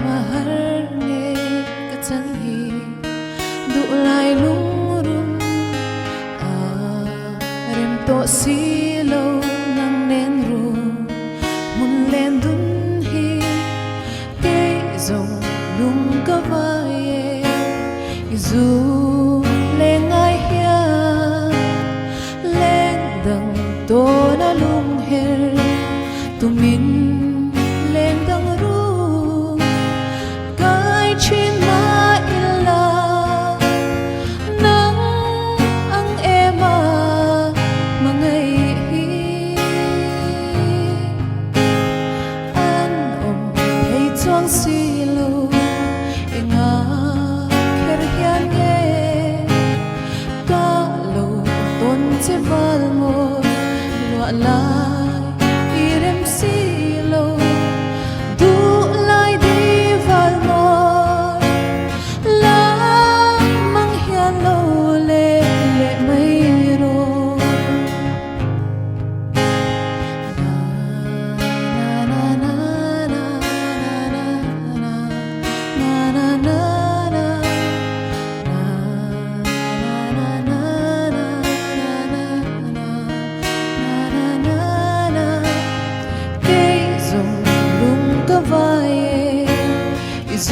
mahal nghe ka chan hi du lai lung rum rem to si lo nang nen ru mun len dun hi te zong lung ka vai zu leng ai hia leng dang to na lung her tumin leng dang ru kai chin ma illa nang ang ema mangai hi an hei chuang si lo inga kher hian nge ka lo ton che val mo lo la irem si lo du lai di val mo la mang hian lo le le mai ro na na na na na na na na vai is